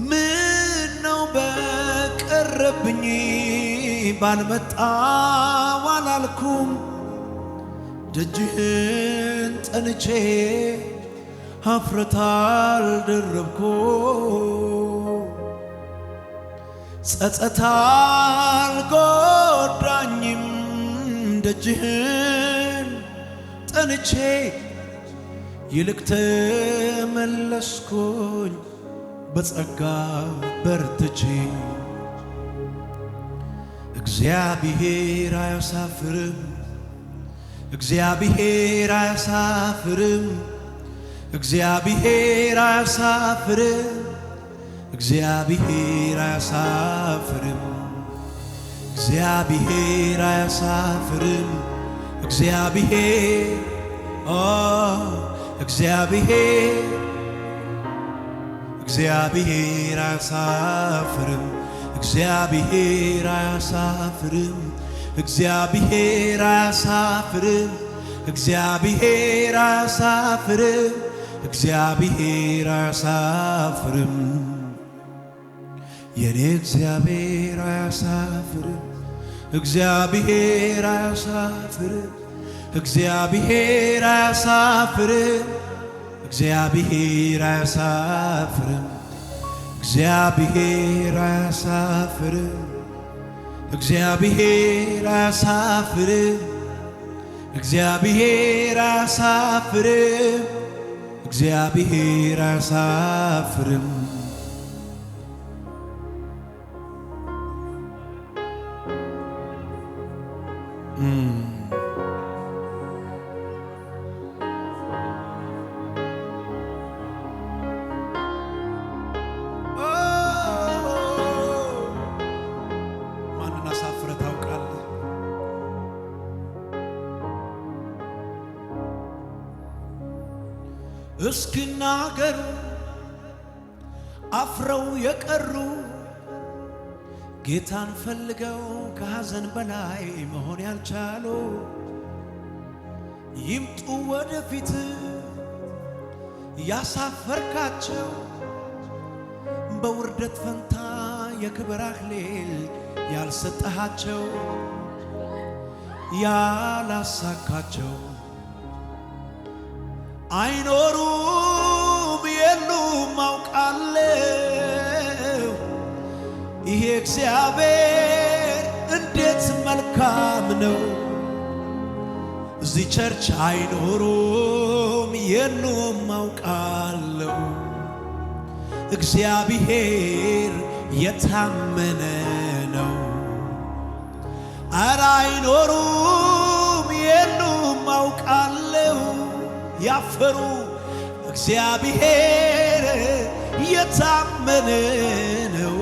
ምነው በቀረብኝ ባልመጣው አላልኩም ደጅህን ጠንቼ ኀፍረት አልደረብኩም ጸጸት አልጎዳኝም ደጅህን ጠንቼ ይልቅ ተመለስኩኝ በጸጋ በርትቼ እግዚአብሔር አያሳፍርም እግዚአብሔር አያሳፍርም እግዚአብሔር አያሳፍርም እግዚአብሔር አያሳፍርም እግዚአብሔር አያሳፍርም እግዚአብሔር እግዚአብሔር እግዚአብሔር አያሳፍርም እግዚአብሔር አያሳፍርም እግዚአብሔር አያሳፍርም እግዚአብሔር አያሳፍርም እግዚአብሔር አያሳፍርም የኔ እግዚአብሔር አያሳፍርም እግዚአብሔር አያሳፍርም እግዚአብሔር አያሳፍርም እግዚአብሔር አያሳፍርም እግዚአብሔር አያሳፍርም እግዚአብሔር አያሳፍርም እግዚአብሔር አያሳፍርም እግዚአብሔር አያሳፍርም እስኪናገሩ አፍረው የቀሩ ጌታን ፈልገው ከሐዘን በላይ መሆን ያልቻሉ ይምጡ ወደፊት ያሳፈርካቸው በውርደት ፈንታ የክብር አክሊል ያልሰጠሃቸው ያላሳካቸው አይኖሩም የሉም አውቃለሁ ይሄ እግዚአብሔር እንዴት መልካም ነው እዚህ ቸርች አይኖሩም የሉም አውቃለሁ እግዚአብሔር የታመነ ነው ኧረ አይኖሩም የሉም አውቃለሁ ያፈሩ እግዚአብሔር የታመነ ነው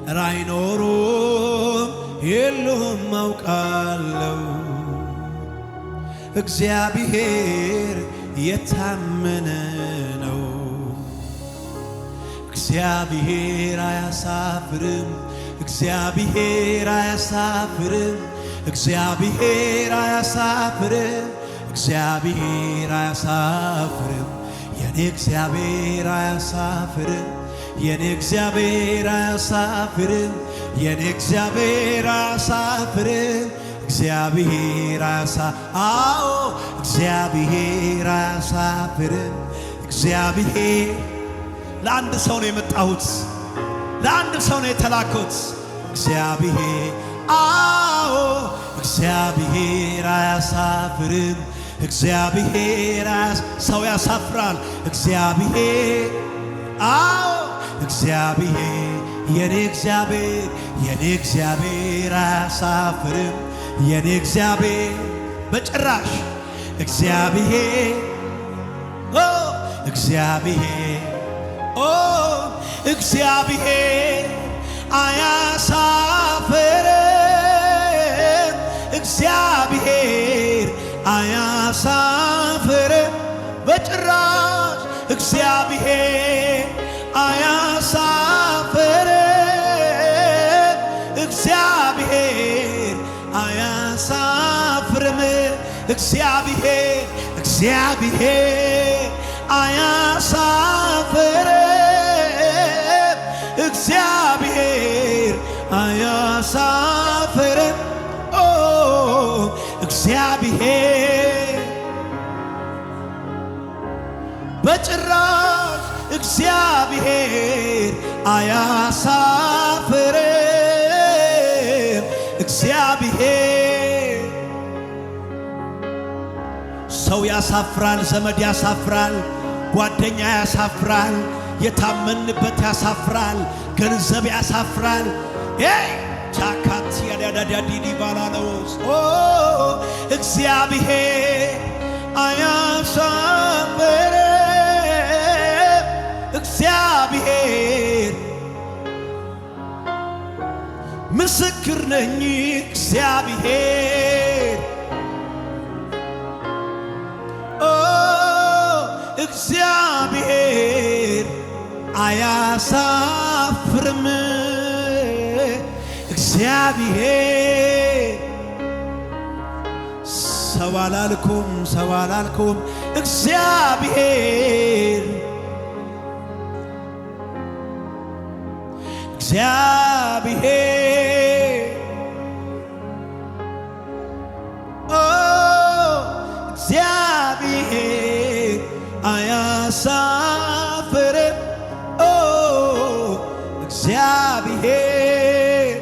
ኧረ አይኖሩም የሉም አውቃለሁ እግዚአብሔር የታመነ ነው እግዚአብሔር አያሳፍርም እግዚአብሔር አያሳፍርም እግዚአብሔር አያሳፍርም እግዚአብሔር አያሳፍርም የኔ እግዚአብሔር አያሳፍርም የኔ እግዚአብሔር አያሳፍርም የኔ እግዚአብሔር አያሳፍርም እግዚአብሔር አዎ እግዚአብሔር አያሳፍርም እግዚአብሔር ለአንድ ሰው ነው የመጣሁት ለአንድ ሰው ነው የተላኩት እግዚአብሔር አዎ እግዚአብሔር አያሳፍርም እግዚአብሔር ሰው ያሳፍራል እግዚአብሔር አዎ እግዚአብሔር የኔ እግዚአብሔር አያሳፍርም የኔ እግዚአብሔር በጭራሽ እግዚአብሔር እግዚአብሔር አያሳፍርም እግዚአብሔር አያሳፍርም በጭራሽ እግዚአብሔር አያሳፍርም እግዚአብሔር አያሳፍርም እግዚአብሔር አያሳፍርም በጭራሽ እግዚአብሔር አያሳፍርም። እግዚአብሔር ሰው ያሳፍራል፣ ዘመድ ያሳፍራል፣ ጓደኛ ያሳፍራል፣ የታመንበት ያሳፍራል፣ ገንዘብ ያሳፍራል። ቻካት ያዳዳዳዲ ባላሎስ እግዚአብሔር አያሳፍርም። እግዚአብሔር ምስክር ነኝ። እግዚአብሔር እግዚአብሔር አያሳፍርም። እግዚአብሔር ሰው አላልኩም፣ ሰው አላልኩም። እግዚአብሔር እግዚአብሔር እግዚአብሔር አያሳፍርም። እግዚአብሔር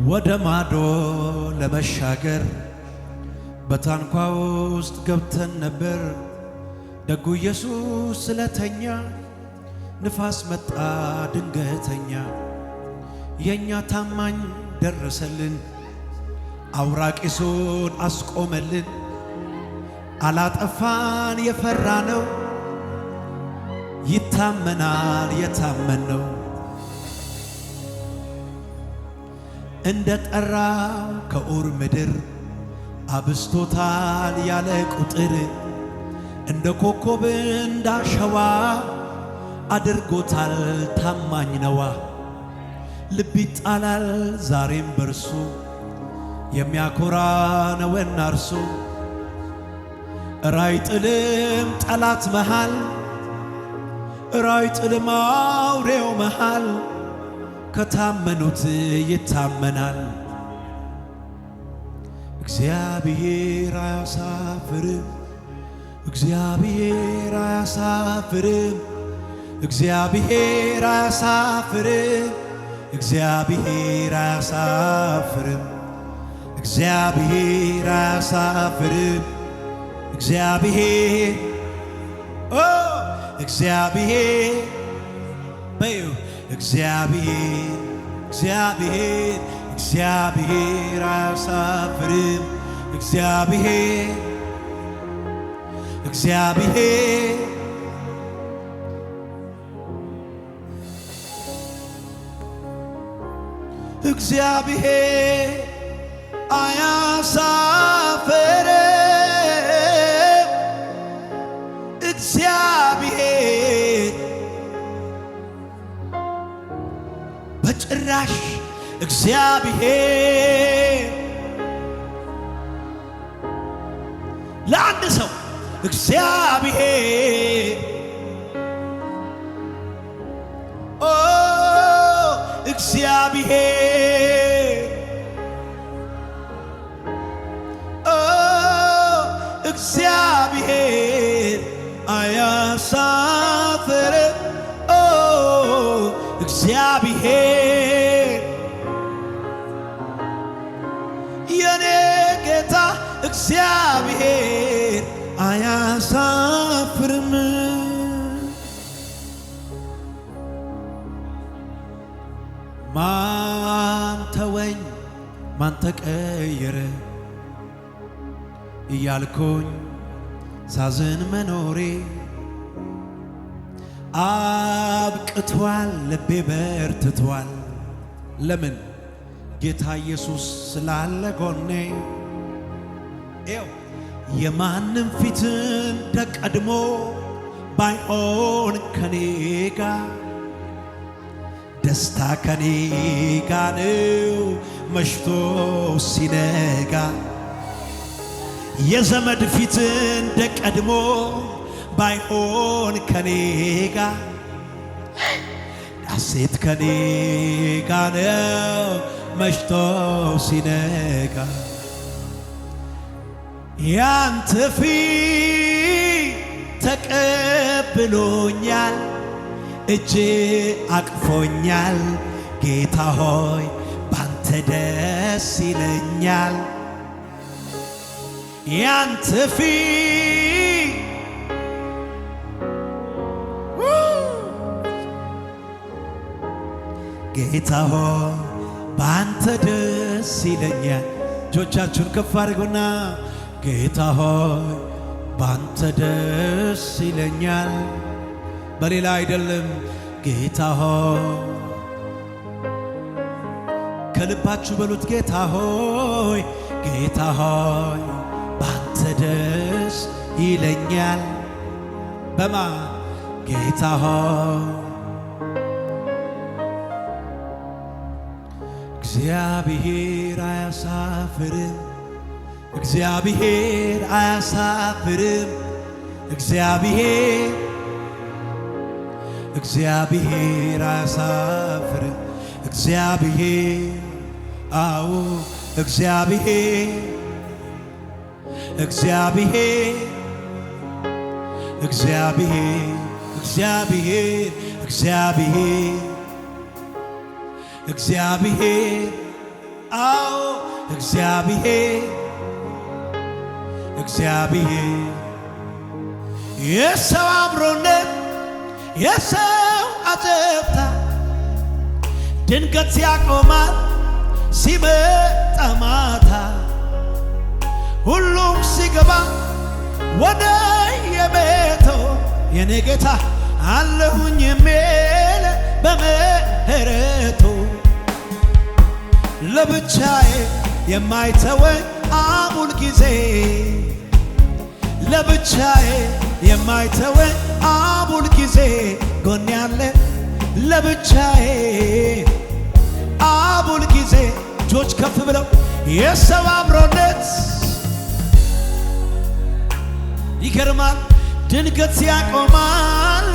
ወደ ማዶ ለመሻገር በታንኳ ውስጥ ገብተን ነበር። ደጉ ኢየሱስ ስለተኛ ንፋስ መጣ ድንገተኛ። የኛ ታማኝ ደረሰልን፣ አውራቂሱን አስቆመልን። አላጠፋን የፈራ ነው፣ ይታመናል የታመነው። እንደ ጠራው ከኡር ምድር አብስቶታል ያለ ቁጥር። እንደ ኮከብ እንዳሸዋ አድርጎታል ታማኝ ነዋ። ልብ ይጣላል ዛሬም በርሱ የሚያኮራ ነውና እርሱ። ራይ ጥልም ጠላት መሃል፣ ራይ ጥልም አውሬው መሃል። ከታመኑት ይታመናል። እግዚአብሔር አያሳፍርም። እግዚአብሔር አያሳፍርም። እግዚአብሔር አያሳፍርም። እግዚአብሔር አያሳፍርም። እግዚአብሔር አያሳፍርም። እግዚአብሔር እግዚአብሔር በዩ እግዚአብሔር እግዚአብሔር እግዚአብሔር አያሳፍርም። እግዚአብሔር እግዚአብሔር እግዚአብሔር አያሳፍርም። እግዚአብሔር በጭራሽ እግዚአብሔር ለአንድ ሰው እግዚአብሔር እግዚአብሔር እግዚአብሔር አያሳፍርም። እግዚአብሔር የኔ ጌታ እግዚአብሔር አያሳፍርም። ማን ተወኝ ማን ተቀየረ እያልኩኝ ሳዝን መኖሬ አብቅቷል፣ ልቤ በርትቷል። ለምን? ጌታ ኢየሱስ ስላለ ጎኔ። ይኸው የማንም ፊት እንደ ቀድሞ ባይሆን ከኔ ጋር ደስታ ከኔ ጋር ነው መሽቶ ሲነጋ የዘመድ ፊት እንደ ቀድሞ ባይሆን ከኔ ጋር ሐሴት ከኔ ጋር ነው መሽቶ ሲነጋ ያንተ ፊት ተቀብሎኛል እጅ አቅፎኛል ጌታ ሆይ ባንተ ደስ ይለኛል ያንተ ፊት ጌታ ሆይ ባንተ ደስ ይለኛል እጆቻችሁን ከፍ አድርጉና ጌታ ሆይ ባንተ ደስ ይለኛል በሌላ አይደለም ጌታ ሆይ ከልባችሁ በሉት ጌታ ሆይ ባንተ ደስ ይለኛል በማ ጌታ ሆይ እግዚአብሔር አያሳፍርም እግዚአብሔር አያሳፍርም እግዚአብሔር አያሳፍርም እግዚአብሔር አዎ እግዚአብሔር አዎ እግዚአብሔር የሰው አብሮነት የሰው አጀብታ ድንገት ያቆማል ሲመጣ ማታ ሁሉም ሲገባ ወደ የቤቱ የኔ ጌታ አለሁኝ የሚል በምህረቱ ለብቻዬ የማይተወኝ አሙል ጊዜ ለብቻዬ የማይተወኝ አሙል ጊዜ ጎን ያለ ለብቻዬ አሙል ጊዜ እጆች ከፍ ብለው የሰው አብሮነት ይገርማል ድንገት ያቆማል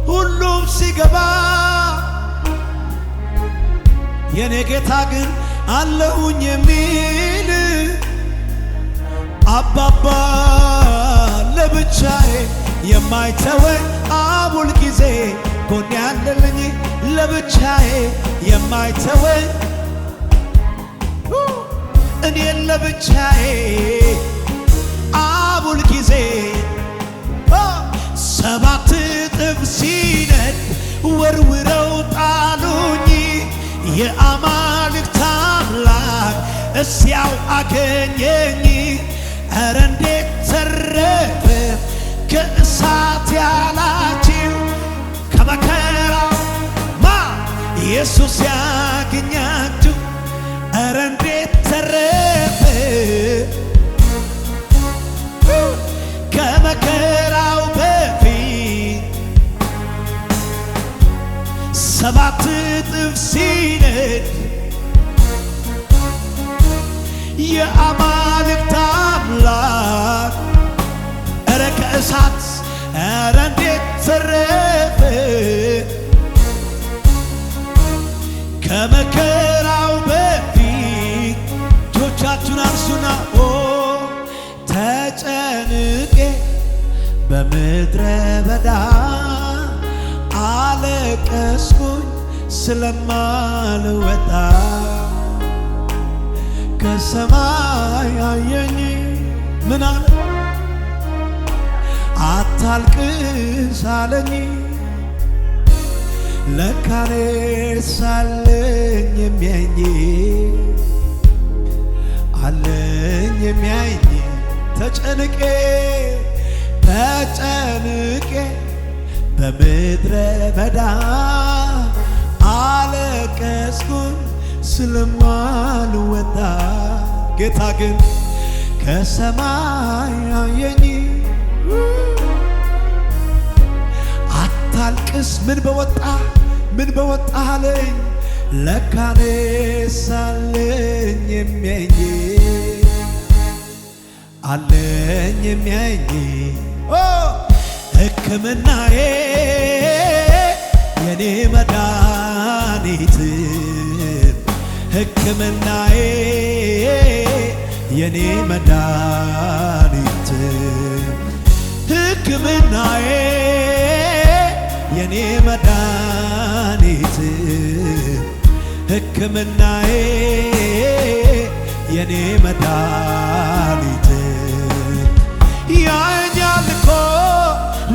ሁሉም ሲገባ የኔ ጌታ ግን አለሁኝ የሚል አባባ ለብቻዬ የማይተወኝ አሙል ጊዜ ጎን ያለልኝ ለብቻዬ የማይተወኝ እኔን ለብቻዬ አሙል ጊዜ ሰባት እጥፍ ሲነድ ወርውረው ጣሉኝ የአማልክት አምላክ እስያው አገኘኝ ኧረ እንዴት ተረፈ ከእሳት ያላችሁ ከመከራው ማ ኢየሱስ ያገኛችሁ ኧረ እንዴት ተረፈ ከመከራው በፊት ሰባት እጥፍ ሲነድ የአማልክት አምላክ ኧረ ከእሳት ኧረ እንዴት ተረፈ ከመከራው በፊት እጆቻችሁን አንሱና ተጨንቄ በምድረ በዳ አለቀስኩኝ ስለማልወጣ ከሰማይ አየኝ ምን አለ አታልቅስ አለኝ ለካኔ ሳለኝ የሚያየኝ አለኝ የሚያየኝ ተጨንቄ በምድረ በዳ አለቀስኩኝ ስለማልወጣ ጌታ ግን ከሰማይ አየኝ። አታልቅስ ምን በወጣ አለኝ። ለካኔስ አለኝ የሚያየኝ ሕክምናዬ የኔ መድኃኒት ሕክምናዬ የኔ መድኃኒት ሕክምናዬ የኔ መድኃኒት ሕክምናዬ የኔ መድኃኒት ያየኛል እኮ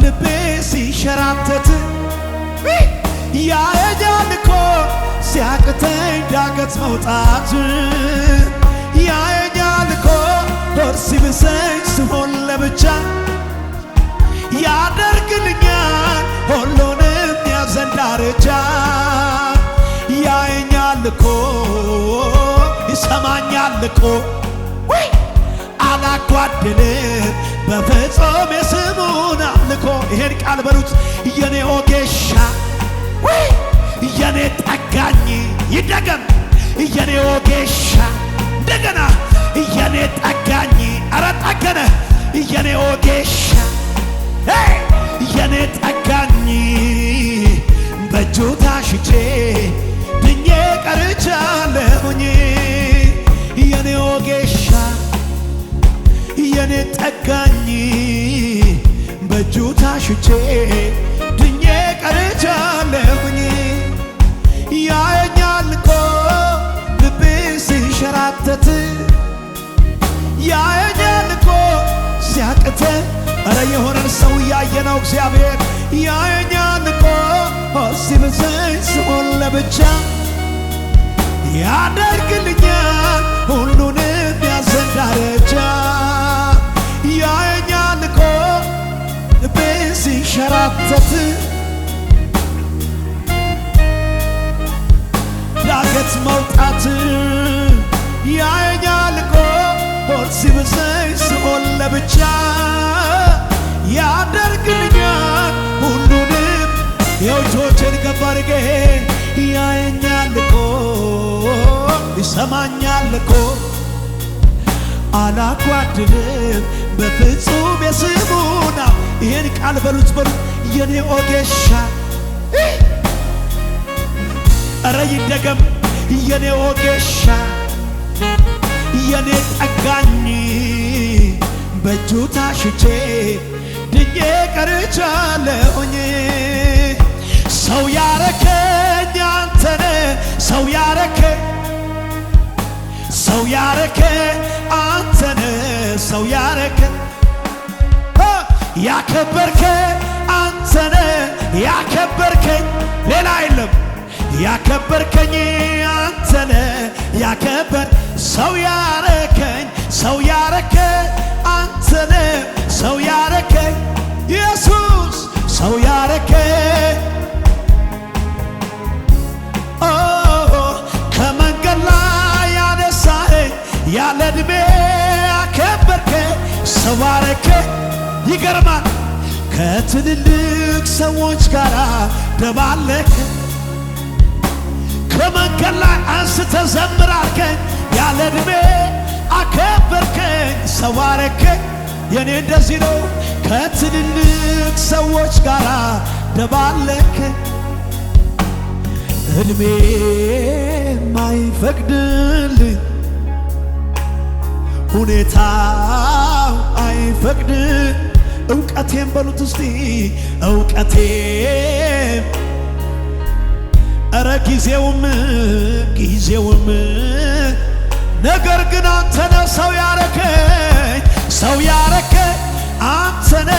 ልቤ ሲሸራተት ያየኛል እኮ ሲያቅተኝ ዳገት መውጣት ያየኛል እኮ ሆድ ሲብሰኝ ስሆን ለብቻ ያደርግልኛል ሁሉንም ያዘን ዳርቻ ያየኛል እኮ ይሰማኛል እኮ አላጓድልም በፍጹም የስሙን አምልኮ። ይሄን ቃል በሉት የኔ ኦጌሻ የኔ ጠጋኝ ይደገም የኔ ኦጌሻ እንደገና የኔ ጠጋኝ አረ ጠገነ የኔ ኦጌሻ የኔ ጠጋኝ በእጁ ታሽቼ ድኜ ቀርቻለሁኝ የኔ ኦጌሻ የኔ ጠጋኝ በእጁ ታሽቼ ድኜ ቀርቻለሁኝ ያየኛል እኮ ልቤ ሲንሸራተት ያየኛል እኮ ሲያቅተ እረ የሆነን ሰው ያየነው እግዚአብሔር ያየኛል እኮ ሲብሰኝ ስሆን ለብቻ ያደርግልኛል ሁሉንም ያዘን ዳርቻ ያየኛል እኮ ልቤ ሲንሸራተት ዳገት መውጣት ያየኛል እኮ ሆድ ሲብሰኝ ስሆን ለብቻ ያደርግልኛል ሁሉንም የውጆችን ከፍ አድርጌ ያየኛል እኮ ይሰማኛል እኮ አላጓድልም በፍጹም የስሙና ይሄን ቃል በሉት የኔ ኦጌሻ እረ ይደገም የኔ ኦጌሻ የኔ ጠጋኝ በእጁ ታሽቼ ድኜ ቀርቻለሁኝ ሰው ያረከኝ አንተነ ሰው ያረከኝ አንተነ ሰው ያረከኝ ያከበርከኝ አንተነ ያከበርከኝ ሌላ የለም ያከበርከኝ አንተነ ያከበር ሰው ያረከኝ አንተነ ሰው ያረከኝ ኢየሱስ ሰው ያረከኝ ከመንገድ ላይ ያነሳኸኝ ያለ ዕድሜ ያከበርከኝ ሰው ያረከኝ ይገርማል ከትልልቅ ሰዎች ጋር ደባለከ ከመንገድ ላይ አንስተህ ዘምር አልከኝ ያለ ዕድሜ አከበርከኝ ሰው አረከኝ የኔ እንደዚህ ነው ከትልልቅ ሰዎች ጋር ደባለከኝ ዕድሜ ማይፈቅድልኝ ሁኔታው አይፈቅድም እውቀቴም በሉት እስቲ እውቀቴም እረ ጊዜውም ነገር ግን አንተነ ሰው ያረከኝ አንተነ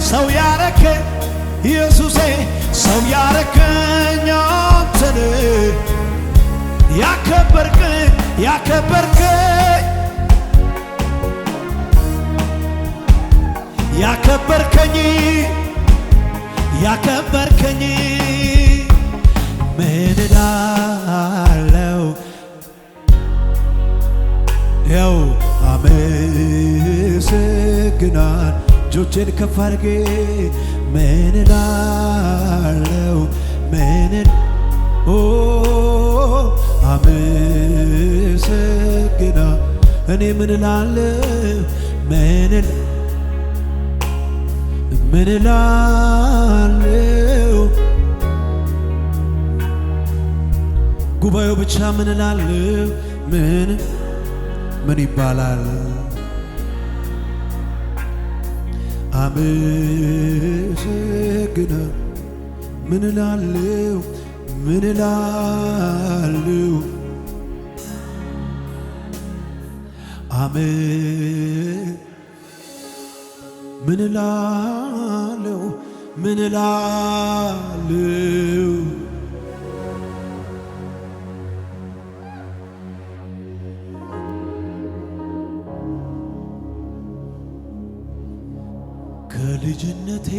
ሰው ያረከኝ ኢየሱሴ ሰው ያረከኝ አንተነ ያከበርከኝ ያከበርከኝ ምን እላለሁ ያው አመሰግናል እጆቼን ከፍ አድርጌ ምን እላለሁ አመሰግናል እኔ ምን እላለሁ ምን እላለሁ ጉባኤው ብቻ ምን እላለሁ ምን ይባላል አመሰግናል ምን እላለሁ ምን እላለሁ ምን እላለሁ ምን እላለሁ ከልጅነቴ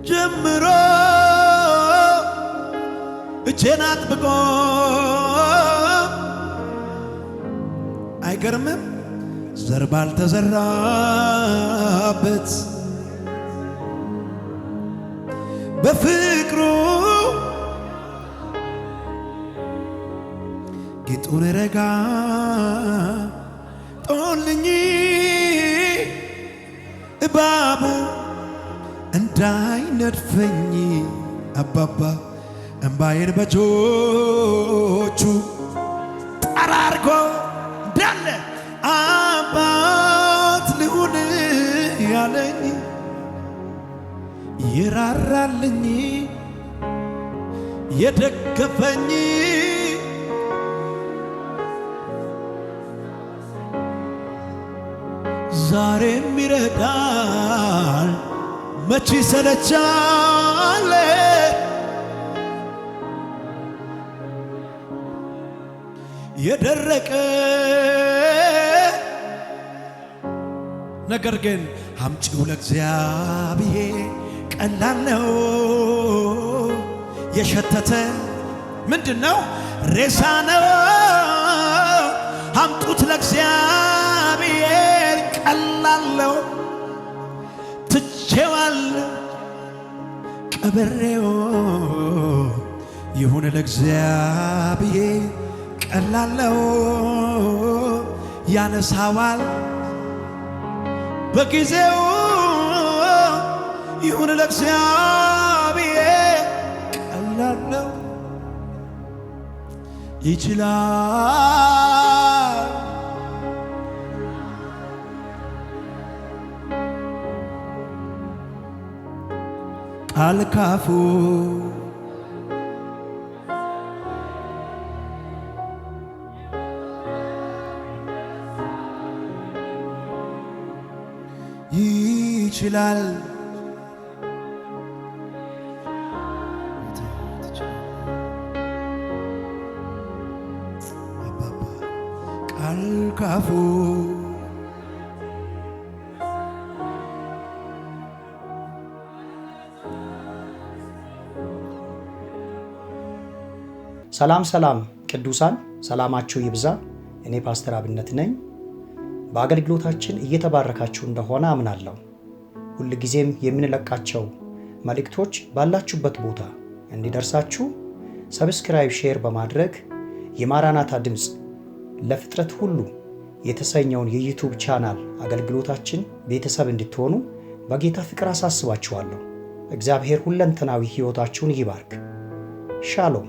ጀምሮ እጄን አጥብቆ አይገርምም ዘር ባልተዘራበት በፍቅሩ ጌጡን ረጋ ጦልኝ እባቡ እንዳይነድፈኝ አባባ እምባዬን በእጆቹ ጠራርጎ እንዳለ አባት ልሁን ያለኝ የራራልኝ የደገፈኝ ዛሬም ይረዳል መቼ ሰለቻለ የደረቀ ነገር ግን አምጪው ለእግዚአብሔር ቀላል ነው። የሸተተ ምንድነው? ሬሳ ነው። አምጡት ለእግዚአብሔር ቀላል ነው። ትቼዋለሁ ቀብሬው ይሁን ለእግዚአብሔር ቀላል ነው። ያነሳዋል በጊዜው ይሁን ለእግዚአብሔር ቀላል ነው። ይችላል ቃል ካፉ ይችላል ቃል ካፉ ሰላም ሰላም ቅዱሳን ሰላማችሁ ይብዛ። እኔ ፓስተር አብነት ነኝ። በአገልግሎታችን እየተባረካችሁ እንደሆነ አምናለሁ። ሁልጊዜም የምንለቃቸው መልእክቶች ባላችሁበት ቦታ እንዲደርሳችሁ ሰብስክራይብ፣ ሼር በማድረግ የማራናታ ድምፅ ለፍጥረት ሁሉ የተሰኘውን የዩቲዩብ ቻናል አገልግሎታችን ቤተሰብ እንድትሆኑ በጌታ ፍቅር አሳስባችኋለሁ። እግዚአብሔር ሁለንተናዊ ሕይወታችሁን ይባርክ። ሻሎም